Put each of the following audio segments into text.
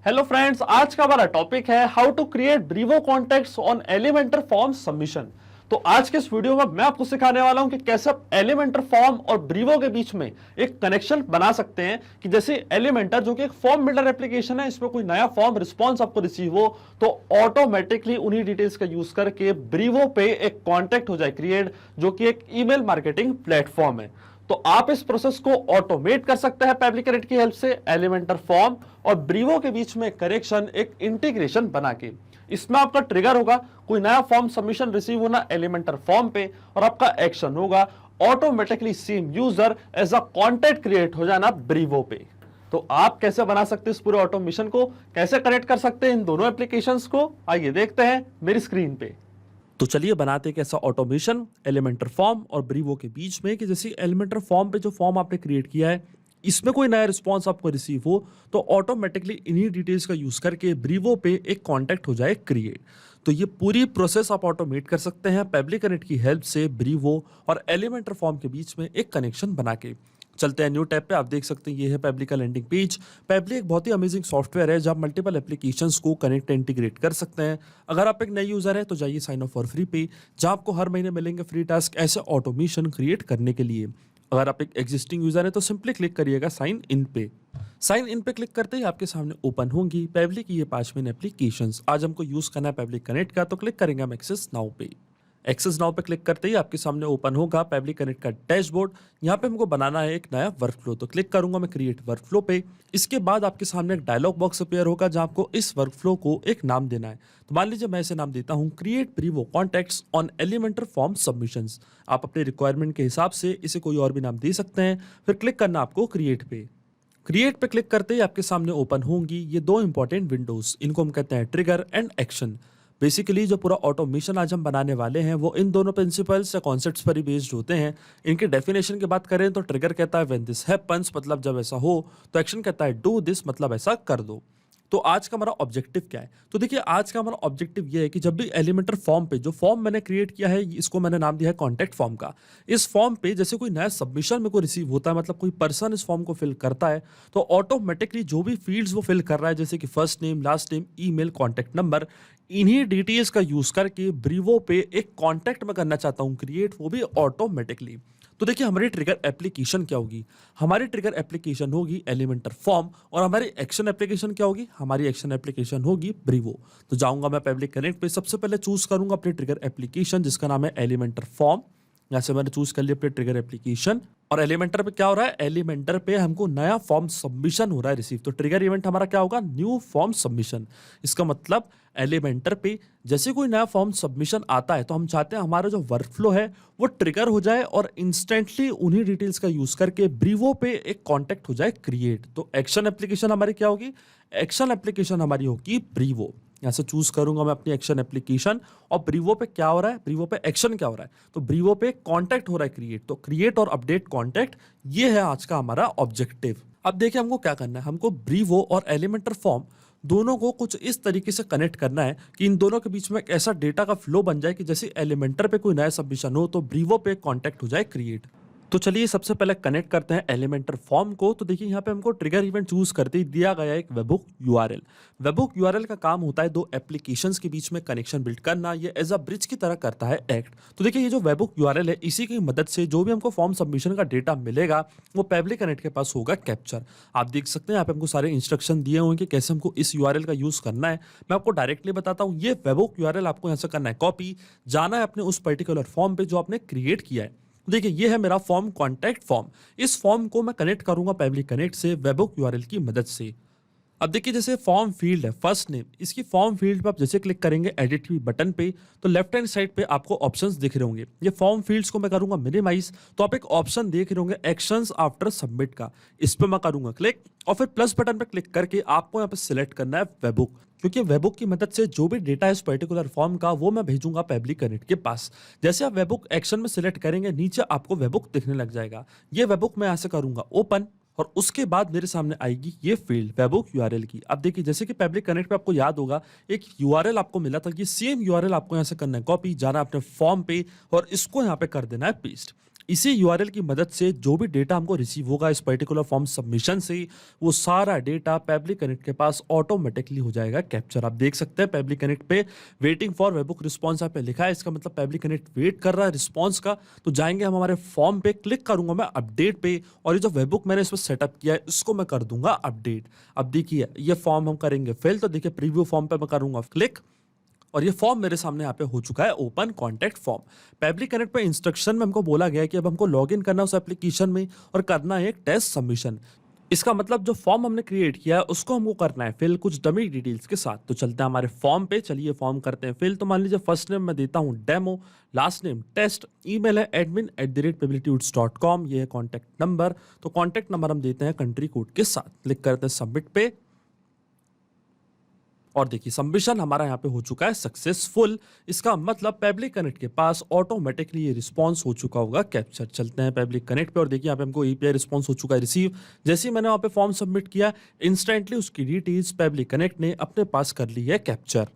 Hello friends, आज का हमारा टॉपिक है how to create Brevo contacts on Elementor form submission. तो आज के इस वीडियो में मैं आपको सिखाने वाला हूं कि कैसे आप एलिमेंटर फॉर्म और ब्रीवो के बीच में एक कनेक्शन बना सकते हैं कि जैसे एलिमेंटर जो कि एक फॉर्म बिल्डर एप्लीकेशन है, इसमें कोई नया फॉर्म रिस्पॉन्स आपको रिसीव हो तो ऑटोमेटिकली उन्हीं डिटेल्स का यूज करके ब्रीवो पे एक कॉन्टेक्ट हो जाए क्रिएट, जो कि एक ईमेल मार्केटिंग प्लेटफॉर्म है। तो आप इस प्रोसेस को ऑटोमेट कर सकते हैं पैब्लिक की हेल्प से एलिमेंटर फॉर्म और ब्रीवो के बीच में कनेक्शन एक इंटीग्रेशन बना के। इसमें आपका ट्रिगर होगा कोई नया फॉर्म सबमिशन रिसीव होना एलिमेंटर फॉर्म पे, और आपका एक्शन होगा automatically same user as a contact create हो जाना ब्रीवो पे। तो आप कैसे बना सकते हैं इस पूरे ऑटोमेशन को, कैसे कनेक्ट कर सकते हैं इन दोनों एप्लीकेशंस को, आइए देखते हैं मेरी स्क्रीन पे। तो चलिए बनाते हैं एक ऐसा ऑटोमेशन एलिमेंटर फॉर्म और ब्रीवो के बीच में कि जैसे एलिमेंटर फॉर्म पे जो फॉर्म आपने क्रिएट किया है, इसमें कोई नया रिस्पांस आपको रिसीव हो तो ऑटोमेटिकली इन्हीं डिटेल्स का यूज करके ब्रीवो पे एक कांटेक्ट हो जाए क्रिएट। तो ये पूरी प्रोसेस आप ऑटोमेट कर सकते हैं पब्लिक कनेक्ट की हेल्प से ब्रीवो और एलिमेंटर फॉर्म के बीच में एक कनेक्शन बना के। चलते हैं न्यू टैब पे। आप देख सकते हैं ये है पैब्लिक का लैंडिंग पेज। पैब्लिक एक बहुत ही अमेजिंग सॉफ्टवेयर है जहाँ आप मल्टीपल एप्लीकेशंस को कनेक्ट इंटीग्रेट कर सकते हैं। अगर आप एक नए यूजर है तो जाइए साइन अप फॉर फ्री पे, जहाँ आपको हर महीने मिलेंगे फ्री टास्क ऐसे ऑटोमेशन क्रिएट करने के लिए। अगर आप एक एग्जिस्टिंग यूजर है तो सिंपली क्लिक करिएगा साइन इन पे। साइन इन पे क्लिक करते ही आपके सामने ओपन होंगी पैब्लिक की ये 5 मेन एप्लीकेशंस। आज हमको यूज करना है पैब्लिक कनेक्ट का, तो क्लिक करेंगे हम एक्सेस नाउ पे। एक्सेस नाउ पे क्लिक करते ही आपके सामने ओपन होगा पैब्लिक कनेक्ट का डैशबोर्ड। यहाँ पे हमको बनाना है एक नया वर्कफ्लो, तो क्लिक करूंगा मैं क्रिएट वर्कफ्लो पे। इसके बाद आपके सामने एक डायलॉग बॉक्स अपीयर होगा जहाँ आपको इस वर्कफ्लो को एक नाम देना है। तो मान लीजिए मैं इसे नाम देता हूँ create Brevo contacts on Elementor form submissions. आप अपने रिक्वायरमेंट के हिसाब से इसे कोई और भी नाम दे सकते हैं। फिर क्लिक करना आपको क्रिएट पे। क्रिएट पे क्लिक करते ही आपके सामने ओपन होंगी ये दो इंपॉर्टेंट विंडोज, इनको हम कहते हैं ट्रिगर एंड एक्शन। बेसिकली जो पूरा ऑटोमेशन आज हम बनाने वाले हैं वो इन दोनों प्रिंसिपल्स या कॉन्सेप्ट्स पर ही बेस्ड होते हैं। इनके डेफिनेशन की बात करें तो ट्रिगर कहता है व्हेन दिस हैपेंस, मतलब जब ऐसा हो, तो एक्शन कहता है डू दिस, मतलब ऐसा कर दो। तो आज का हमारा ऑब्जेक्टिव क्या है? तो देखिए आज का हमारा ऑब्जेक्टिव ये है कि जब भी एलिमेंटर फॉर्म पे जो फॉर्म मैंने क्रिएट किया है, इसको मैंने नाम दिया है कॉन्टैक्ट फॉर्म का। इस फॉर्म पे जैसे कोई नया सबमिशन मेरे को रिसीव होता है, मतलब कोई पर्सन इस फॉर्म को फिल करता है, तो ऑटोमेटिकली जो भी फील्ड्स वो फिल कर रहा है जैसे कि first name, last name, email, contact number, इन्हीं डिटेल्स का यूज करके ब्रीवो पे एक कॉन्टैक्ट मैं करना चाहता हूँ क्रिएट, वो भी ऑटोमेटिकली। तो देखिए हमारी ट्रिगर एप्लीकेशन क्या होगी? हमारी ट्रिगर एप्लीकेशन होगी एलिमेंटर फॉर्म, और हमारी एक्शन एप्लीकेशन क्या होगी? हमारी एक्शन एप्लीकेशन होगी ब्रीवो। तो जाऊंगा मैं पब्लिक कनेक्ट पे, सबसे पहले चूज करूंगा अपनी ट्रिगर एप्लीकेशन जिसका नाम है एलिमेंटर फॉर्म। यहाँ से मैंने चूज कर लिया अपनी ट्रिगर एप्लीकेशन। और एलिमेंटर पे क्या हो रहा है? एलिमेंटर पे हमको नया फॉर्म सबमिशन हो रहा है रिसीव। तो ट्रिगर इवेंट हमारा क्या होगा? New form submission. इसका मतलब एलिमेंटर पे जैसे कोई नया फॉर्म सबमिशन आता है तो हम चाहते हैं हमारा जो वर्कफ्लो है वो ट्रिगर हो जाए और इंस्टेंटली उन्हीं डिटेल्स का यूज करके ब्रीवो पे एक कॉन्टेक्ट हो जाए क्रिएट। तो एक्शन एप्लीकेशन हमारी क्या होगी? एक्शन एप्लीकेशन हमारी होगी ब्रीवो। यहाँ से चूज करूंगा मैं अपनी एक्शन एप्लीकेशन, और ब्रीवो पे क्या हो रहा है? ब्रीवो पे एक्शन क्या हो रहा है? तो ब्रीवो पे कॉन्टैक्ट हो रहा है क्रिएट। तो क्रिएट और अपडेट कॉन्टैक्ट, ये है आज का हमारा ऑब्जेक्टिव। अब देखिए हमको क्या करना है, हमको ब्रीवो और एलिमेंटर फॉर्म दोनों को कुछ इस तरीके से कनेक्ट करना है कि इन दोनों के बीच में एक ऐसा डेटा का फ्लो बन जाए कि जैसे एलिमेंटर पे कोई नया सबमिशन हो तो ब्रीवो पे कॉन्टैक्ट हो जाए क्रिएट। तो चलिए सबसे पहले कनेक्ट करते हैं एलिमेंटर फॉर्म को। तो देखिए यहाँ पे हमको ट्रिगर इवेंट चूज करते ही दिया गया एक वेबहुक यूआरएल। वेबहुक यूआरएल का काम होता है दो एप्लीकेशंस के बीच में कनेक्शन बिल्ड करना। ये एज अ ब्रिज की तरह करता है एक्ट। तो देखिए ये जो वेबहुक यूआरएल है, इसी की मदद से जो भी हमको फॉर्म सबमिशन का डेटा मिलेगा वो पब्लिक कनेक्ट के पास होगा कैप्चर। आप देख सकते हैं यहाँ पे हमको सारे इंस्ट्रक्शन दिए हुए हैं कि कैसे हमको इस यूआरएल का यूज करना है। मैं आपको डायरेक्टली बताता हूँ। ये वेबहुक यूआरएल आपको यहाँ से करना है कॉपी, जाना है अपने उस पर्टिकुलर फॉर्म पे जो आपने क्रिएट किया है। देखिए ये है मेरा फॉर्म कॉन्टैक्ट फॉर्म। इस फॉर्म को मैं कनेक्ट करूंगा पब्लिक कनेक्ट से वेबहुक यूआरएल की मदद से। अब देखिए जैसे फॉर्म फील्ड है फर्स्ट नेम, इसकी फॉर्म फील्ड पे आप जैसे क्लिक करेंगे एडिट बटन पे तो लेफ्ट हैंड साइड पे आपको ऑप्शंस दिख रहे होंगे। ये फॉर्म फील्ड्स को मैं करूंगा मिनिमाइज, तो आप एक ऑप्शन देख रहे होंगे एक्शंस आफ्टर सबमिट का, इस पे मैं करूंगा क्लिक, और फिर प्लस बटन पे क्लिक करके आपको यहाँ पे सिलेक्ट करना है वेबहुक, क्योंकि वेबहुक की मदद से जो भी डेटा है इस पर्टिकुलर फॉर्म का वो मैं भेजूंगा पब्लिक कनेक्ट के पास। जैसे आप वेबहुक एक्शन में सिलेक्ट करेंगे नीचे आपको वेबहुक दिखने लग जाएगा। ये वेबहुक मैं यहाँ से करूंगा ओपन, और उसके बाद मेरे सामने आएगी ये फील्ड वेबहुक यूआरएल की। अब देखिए जैसे कि पब्लिक कनेक्ट पे आपको याद होगा एक यूआरएल आपको मिला था, ये सेम यूआरएल आपको यहाँ से करना है कॉपी, जाना अपने फॉर्म पे और इसको यहाँ पे कर देना है पेस्ट। इसी यूआरएल की मदद से जो भी डेटा हमको रिसीव होगा इस पर्टिकुलर फॉर्म सबमिशन से, वो सारा डेटा पेबली कनेक्ट के पास ऑटोमेटिकली हो जाएगा कैप्चर। आप देख सकते हैं पेबली कनेक्ट पे वेटिंग फॉर वेबबुक रिस्पॉन्स यहाँ पे लिखा है, इसका मतलब पेबली कनेक्ट वेट कर रहा है रिस्पॉन्स का। तो जाएंगे हम हमारे फॉर्म पे, क्लिक करूंगा मैं अपडेट पे, और ये जो वेबबुक मैंने इसमें सेटअप किया है इसको मैं कर दूंगा अपडेट। अब देखिए ये फॉर्म हम करेंगे फिल, तो देखिए प्रीव्यू फॉर्म पे मैं करूंगा क्लिक, और ये फॉर्म मेरे सामने यहाँ पे हो चुका है ओपन कॉन्टैक्ट फॉर्म। पेबली कनेक्ट पे इंस्ट्रक्शन में हमको बोला गया है कि अब हमको लॉगिन करना है उस एप्लीकेशन में और करना है एक टेस्ट सबमिशन। इसका मतलब जो फॉर्म हमने क्रिएट किया है उसको हमको करना है फिल कुछ डमी डिटेल्स के साथ। तो चलते हैं हमारे फॉर्म पे, चलिए फॉर्म करते हैं फिल। तो मान लीजिए फर्स्ट नेम मैं देता हूँ demo, last name test, email है admin@pebblitudes.com, ये है कॉन्टैक्ट नंबर। तो कॉन्टैक्ट नंबर हम देते हैं कंट्री कोड के साथ, क्लिक करते हैं सबमिट पे, और देखिए सबमिशन हमारा यहाँ पे हो चुका है सक्सेसफुल। इसका मतलब पेबली कनेक्ट के पास ऑटोमेटिकली ये रिस्पांस हो चुका होगा कैप्चर। चलते हैं पेबली कनेक्ट पे और देखिए यहाँ पे हमको एपीआई रिस्पांस हो चुका है रिसीव। जैसे ही मैंने वहाँ पे फॉर्म सबमिट किया, इंस्टेंटली उसकी डिटेल्स पेबली कनेक्ट ने अपने पास कर ली है कैप्चर।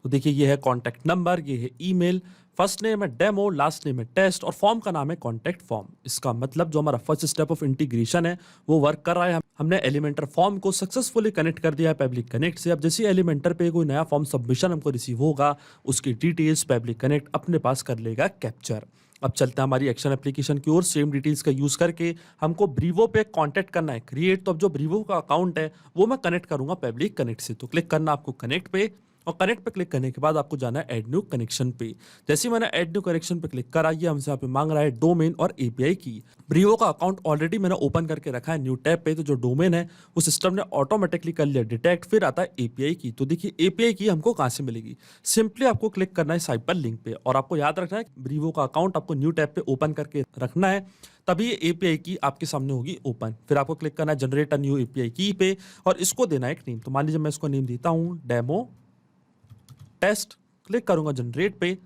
तो देखिए ये है कॉन्टैक्ट नंबर, ये है ईमेल, फर्स्ट नेम है डेमो, लास्ट नेम है टेस्ट, और फॉर्म का नाम है कॉन्टैक्ट फॉर्म। इसका मतलब जो हमारा फर्स्ट स्टेप ऑफ इंटीग्रेशन है वो वर्क कर रहा है। हमने एलिमेंटर फॉर्म को सक्सेसफुली कनेक्ट कर दिया है पेबली कनेक्ट से। अब जैसे एलिमेंटर पे कोई नया फॉर्म सबमिशन हमको रिसीव होगा, उसकी डिटेल्स पेबली कनेक्ट अपने पास कर लेगा कैप्चर। अब चलते हैं हमारी एक्शन एप्लीकेशन की ओर। सेम डिटेल्स का यूज करके हमको ब्रीवो पे कांटेक्ट करना है क्रिएट। तो अब जो ब्रीवो का अकाउंट है वो मैं कनेक्ट करूंगा पेबली कनेक्ट से। तो क्लिक करना आपको कनेक्ट पे, और कनेक्ट पे क्लिक करने के बाद आपको जाना है ऐड न्यू कनेक्शन पे। जैसे ही मैंने ऐड न्यू कनेक्शन पे क्लिक करा, ये हमसे यहाँ पे मांग रहा है डोमेन और एपीआई की। ब्रीवो का अकाउंट ऑलरेडी मैंने ओपन करके रखा है न्यू टैब पे, तो जो डोमेन है वो सिस्टम ने ऑटोमेटिकली कर लिया डिटेक्ट। फिर आता है एपीआई की। तो देखिए एपीआई की हमको कहाँ से मिलेगी, सिंपली आपको क्लिक करना है साइपर लिंक पे, और आपको याद रखना है ब्रीवो का अकाउंट आपको न्यू टैब पे ओपन करके रखना है, तभी ये एपीआई की आपके सामने होगी ओपन। फिर आपको क्लिक करना है जनरेट अ न्यू एपीआई की पे, और इसको देना है एक नेम। तो मान लीजिए मैं इसको नेम देता हूँ डेमो टेस्ट, क्लिक करूंगा जनरेट पे,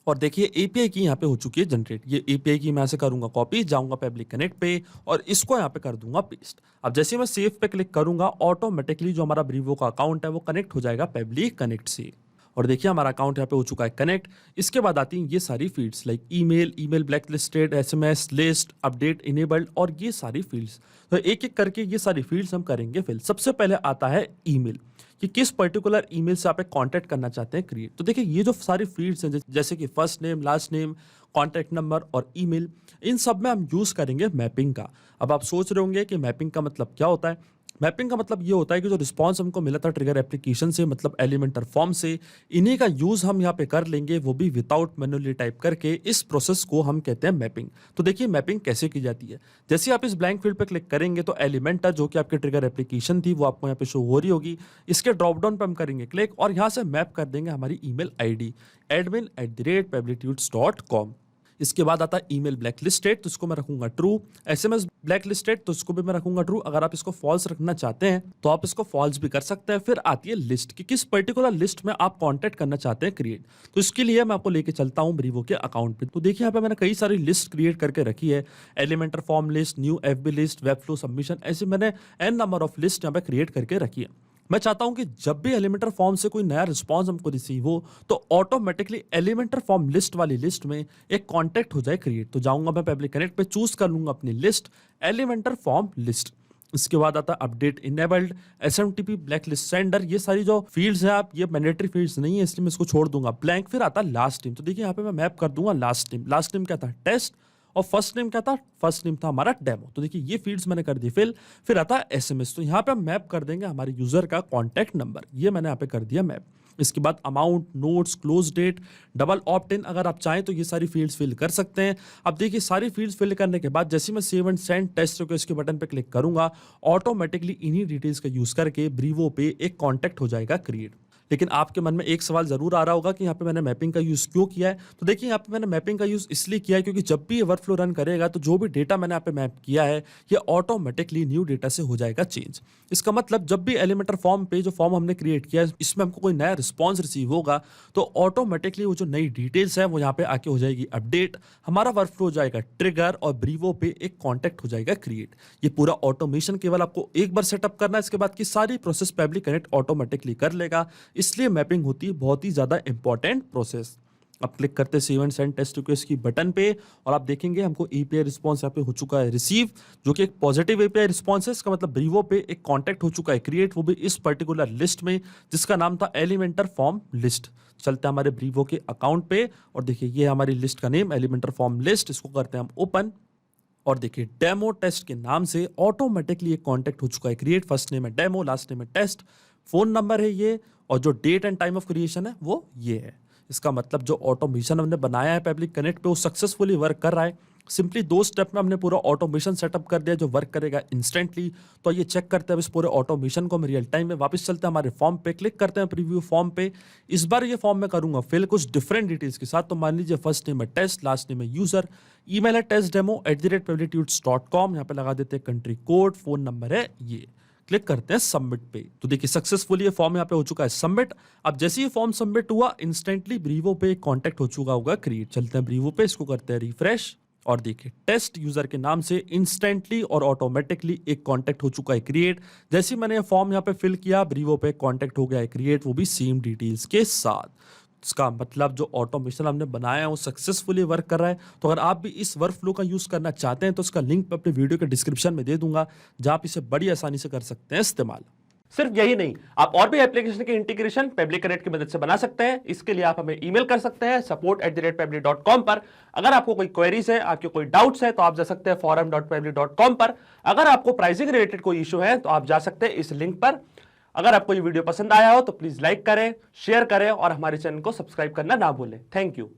और देखिए एपीआई की यहाँ पे हो चुकी है जनरेट। ये एपीआई की मैं ऐसे करूंगा कॉपी, जाऊंगा पेबली कनेक्ट पे और इसको यहाँ पे कर दूंगा पेस्ट। अब जैसे मैं सेव पे क्लिक करूंगा, ऑटोमेटिकली जो हमारा ब्रीवो का अकाउंट है वो कनेक्ट हो जाएगा पेबली कनेक्ट से। और देखिए हमारा अकाउंट यहाँ पे हो चुका है कनेक्ट। इसके बाद आती हैं ये सारी fields like email black listed, SMS list, update enabled, और ये सारी फील्ड्स। तो एक एक करके ये सारी फील्ड्स हम करेंगे फिल। सबसे पहले आता है ईमेल, कि किस पर्टिकुलर ईमेल से आप एक कांटेक्ट करना चाहते हैं क्रिएट। तो देखिए ये जो सारी फील्ड्स हैं जैसे कि first name, last name, contact number और ईमेल, इन सब में हम यूज करेंगे मैपिंग का। अब आप सोच रहे होंगे कि मैपिंग का मतलब क्या होता है। मैपिंग का मतलब ये होता है कि जो रिस्पांस हमको मिला था ट्रिगर एप्लीकेशन से, मतलब एलिमेंटर फॉर्म से, इन्हीं का यूज हम यहाँ पे कर लेंगे, वो भी विदाउट मैन्युअली टाइप करके। इस प्रोसेस को हम कहते हैं मैपिंग। तो देखिए मैपिंग कैसे की जाती है। जैसे आप इस ब्लैंक फील्ड पे क्लिक करेंगे तो एलिमेंटर जो कि आपके ट्रिगर एप्लीकेशन थी वो आपको यहाँ पे शो हो रही होगी। इसके ड्रॉप डाउन पे हम करेंगे क्लिक, और यहाँ से मैप कर देंगे हमारी ईमेल आईडी admin@pebblitudes.com। इसके बाद आता है ईमेल ब्लैक लिस्टेड, तो इसको मैं रखूंगा ट्रू। एसएमएस ब्लैक लिस्टेड, तो इसको भी मैं रखूंगा ट्रू। अगर आप इसको फॉल्स रखना चाहते हैं तो आप इसको फॉल्स भी कर सकते हैं। फिर आती है लिस्ट, कि किस पर्टिकुलर लिस्ट में आप कांटेक्ट करना चाहते हैं क्रिएट। तो इसके लिए मैं आपको लेके चलता हूं ब्रीवो के अकाउंट पे। तो देखिए यहाँ पे मैंने कई सारी लिस्ट क्रिएट करके रखी है, Elementor form list, new FB list, Webflow submission, ऐसे मैंने एन नंबर ऑफ लिस्ट यहाँ पे क्रिएट करके रखी है। मैं चाहता हूं कि जब भी एलिमेंटर फॉर्म से कोई नया रिस्पांस हमको रिसीव हो तो ऑटोमेटिकली एलिमेंटर फॉर्म लिस्ट वाली लिस्ट में एक कांटेक्ट हो जाए क्रिएट। तो जाऊंगा मैं पेबली कनेक्ट पे, चूज कर लूंगा अपनी लिस्ट एलिमेंटर फॉर्म लिस्ट। इसके बाद आता है update enabled, SMTP black list sender. ये सारी जो फील्ड्स हैं आप, ये मैंडेटरी फील्ड्स नहीं है इसलिए मैं इसको छोड़ दूंगा ब्लैंक। फिर आता है लास्ट नेम, तो देखिए यहाँ पे मैं मैप कर दूंगा लास्ट नेम। लास्ट नेम क्या था, टेस्ट, और फर्स्ट नेम क्या था, फर्स्ट नेम था हमारा डेमो। तो देखिए ये फील्ड्स मैंने कर दी फिल। फिर आता है एसएमएस, तो यहाँ पे हम मैप कर देंगे हमारे यूजर का कॉन्टैक्ट नंबर, ये मैंने यहाँ पे कर दिया मैप। इसके बाद amount, notes, close date, double opt in, अगर आप चाहें तो ये सारी फील्ड्स फिल कर सकते हैं। अब देखिए सारी फील्ड्स फिल करने के बाद जैसे मैं save and send test request के बटन पे क्लिक करूंगा, ऑटोमेटिकली इन्हीं डिटेल्स का यूज करके ब्रीवो पे एक कॉन्टैक्ट हो जाएगा क्रिएट। लेकिन आपके मन में एक सवाल जरूर आ रहा होगा कि यहाँ पे मैंने मैपिंग का यूज क्यों किया है। तो देखिए यहाँ पे मैंने मैपिंग का यूज इसलिए किया है क्योंकि जब भी ये वर्कफ्लो रन करेगा तो जो भी डेटा मैंने यहाँ पे मैप किया है ये ऑटोमेटिकली न्यू डेटा से हो जाएगा चेंज। इसका मतलब जब भी एलिमेंटर फॉर्म पे जो फॉर्म हमने क्रिएट किया है इसमें हमको कोई नया रिस्पॉन्स रिसीव होगा तो ऑटोमेटिकली वो जो नई डिटेल्स है वो यहाँ पे आके हो जाएगी अपडेट, हमारा वर्कफ्लो हो जाएगा ट्रिगर और ब्रीवो पे एक कॉन्टैक्ट हो जाएगा क्रिएट। ये पूरा ऑटोमेशन केवल आपको एक बार सेटअप करना है, इसके बाद की सारी प्रोसेस पेबली कनेक्ट ऑटोमेटिकली कर लेगा। इसलिए मैपिंग होती है बहुत ही ज्यादा इंपॉर्टेंट प्रोसेस। अब क्लिक करते हैं save and send test request की बटन पे और आप देखेंगे हमको एपीआई रिस्पॉन्स यहाँ पे हो चुका है रिसीव, जो कि एक पॉजिटिव एपीआई रिस्पॉन्स है। इसका मतलब ब्रीवो पे एक कॉन्टैक्ट हो चुका है क्रिएट, वो भी इस पर्टिकुलर लिस्ट में जिसका नाम था एलिमेंटर फॉर्म लिस्ट। चलते हैं हमारे ब्रीवो के अकाउंट पे और देखिए ये हमारी लिस्ट का नेम एलिमेंटर फॉर्म लिस्ट, इसको करते हैं हम ओपन और देखिए डेमो टेस्ट के नाम से ऑटोमेटिकली एक कॉन्टैक्ट हो चुका है क्रिएट। फर्स्ट नेम है डेमो, लास्ट नेम है टेस्ट, फोन नंबर है ये और जो date and time of creation है वो ये है। इसका मतलब जो ऑटोमेशन हमने बनाया है पब्लिक कनेक्ट पे वो सक्सेसफुली वर्क कर रहा है। सिंपली 2 स्टेप में हमने पूरा ऑटोमेशन सेटअप कर दिया जो वर्क करेगा इंस्टेंटली। तो ये चेक करते हैं इस पूरे ऑटोमेशन को हम रियल टाइम में। वापस चलते हैं हमारे फॉर्म पे, क्लिक करते हैं प्रीव्यू फॉर्म पे। इस बार ये फॉर्म में करूंगा फिल कुछ डिफरेंट डिटेल्स के साथ। तो मान लीजिए फर्स्ट नेम है टेस्ट, लास्ट नेम है यूजर, ईमेल है testdemo@publictutescom, यहाँ पे लगा देते हैं कंट्री कोड, फोन नंबर है ये। क्लिक करते हैं सबमिट पे। तो देखिए सक्सेसफुली ये फॉर्म यहाँ पे हो चुका है सबमिट। अब जैसे ही फॉर्म सबमिट हुआ इंस्टेंटली ब्रीवो पे कॉन्टैक्ट हो चुका होगा क्रिएट। चलते हैं ब्रीवो पे, इसको करते हैं रिफ्रेश और देखिए टेस्ट यूजर के नाम से इंस्टेंटली और ऑटोमेटिकली एक कॉन्टैक्ट हो चुका है क्रिएट। जैसे ही मैंने फॉर्म यहाँ पे फिल किया ब्रीवो पे कॉन्टैक्ट हो गया है क्रिएट, वो भी सेम डिटेल्स के साथ। इसका मतलब जो ऑटोमेशन हमने बनाया है वो सक्सेसफुली वर्क कर रहा है। तो अगर आप भी इस वर्क फ्लो का यूज करना चाहते हैं तो इसका लिंक मैं अपने वीडियो के डिस्क्रिप्शन में दे दूंगा, जहां आप इसे बड़ी आसानी से कर सकते हैं इस्तेमाल। सिर्फ यही नहीं, आप और भी एप्लीकेशन के इंटीग्रेशन पब्लिक कनेक्ट की मदद से बना सकते हैं। इसके लिए आप हमें ईमेल कर सकते हैं support@public.com पर। अगर आपको कोई क्वेरीज है, आपके कोई डाउट्स है तो आप जा सकते हैं forum.public.com पर। अगर आपको प्राइसिंग रिलेटेड कोई इशू है तो आप जा सकते हैं इस लिंक पर। अगर आपको ये वीडियो पसंद आया हो तो प्लीज लाइक करें, शेयर करें और हमारे चैनल को सब्सक्राइब करना ना भूलें। Thank you.